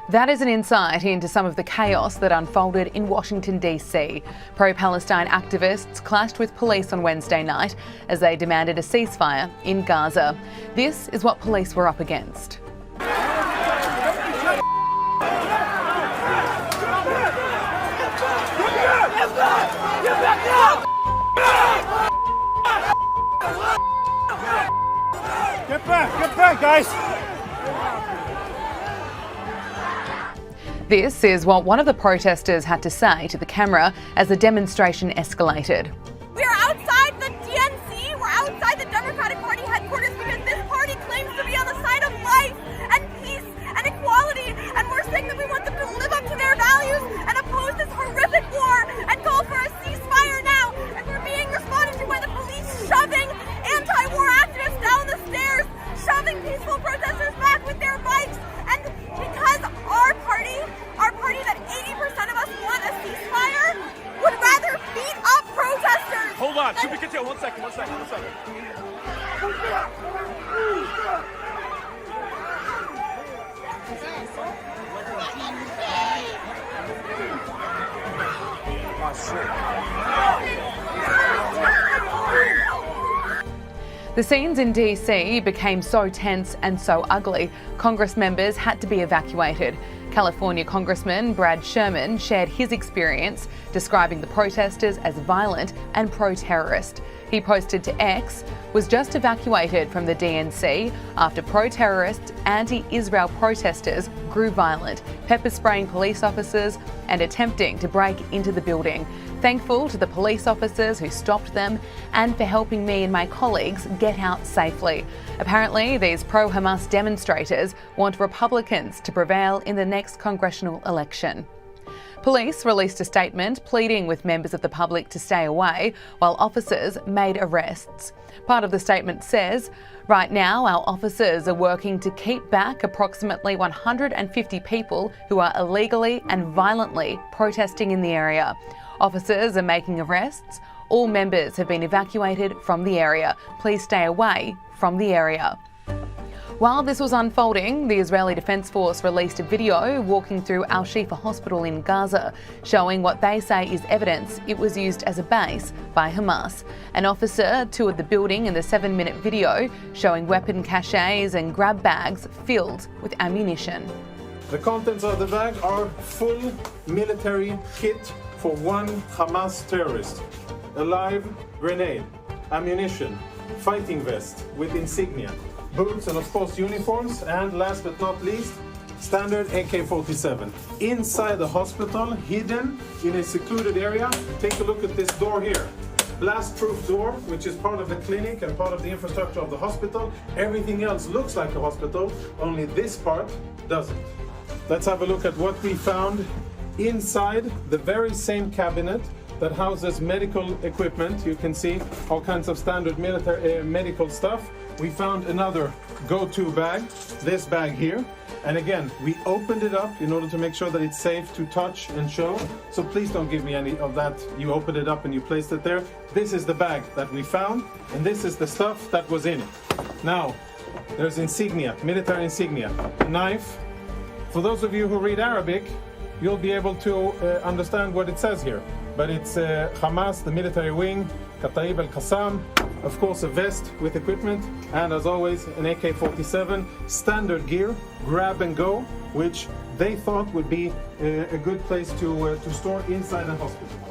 That is an insight into some of the chaos that unfolded in Washington, D.C. Pro-Palestine activists clashed with police on Wednesday night as they demanded a ceasefire in Gaza. This is what police were up against. Get back, guys! This is what one of the protesters had to say to the camera as the demonstration escalated. We're outside the DNC, we're outside the Democratic Party headquarters because this party claims to be on the side of life and peace and equality, and we're saying that we want them to live up to their values and oppose this horrific war and call for a ceasefire now, and we're being responded to by the police shoving anti-war activists down the stairs, shoving peaceful protesters back with their bikes, and because our party that 80% of us want a ceasefire, would rather beat up protesters. Hold on, should we continue? One second. The scenes in DC became so tense and so ugly, Congress members had to be evacuated. California Congressman Brad Sherman shared his experience, describing the protesters as violent and pro-terrorist. He posted to X, was just evacuated from the DNC after pro-terrorist, anti-Israel protesters grew violent, pepper spraying police officers and attempting to break into the building. Thankful to the police officers who stopped them and for helping me and my colleagues get out safely. Apparently, these pro-Hamas demonstrators want Republicans to prevail in the next congressional election. Police released a statement pleading with members of the public to stay away while officers made arrests. Part of the statement says, "Right now, our officers are working to keep back approximately 150 people who are illegally and violently protesting in the area. Officers are making arrests. All members have been evacuated from the area. Please stay away from the area." While this was unfolding, the Israeli Defense Force released a video walking through Al-Shifa Hospital in Gaza, showing what they say is evidence it was used as a base by Hamas. An officer toured the building in the 7-minute video, showing weapon caches and grab bags filled with ammunition. The contents of the bag are full military kit for one Hamas terrorist: a live grenade, ammunition, fighting vest with insignia, boots and of course uniforms, and last but not least, standard AK-47. Inside the hospital, hidden in a secluded area, take a look at this door here. Blast-proof door, which is part of the clinic and part of the infrastructure of the hospital. Everything else looks like a hospital, only this part doesn't. Let's have a look at what we found inside the very same cabinet that houses medical equipment. You can see all kinds of standard military medical stuff. We found another go-to bag, this bag here. And again, we opened it up in order to make sure that it's safe to touch and show. So please don't give me any of that. You opened it up and you placed it there. This is the bag that we found, and this is the stuff that was in it. Now, there's insignia, military insignia, a knife. For those of you who read Arabic, you'll be able to understand what it says here. But it's Hamas, the military wing, Kataib al-Qassam, of course a vest with equipment, and as always an AK-47, standard gear, grab and go, which they thought would be a good place to store inside a hospital.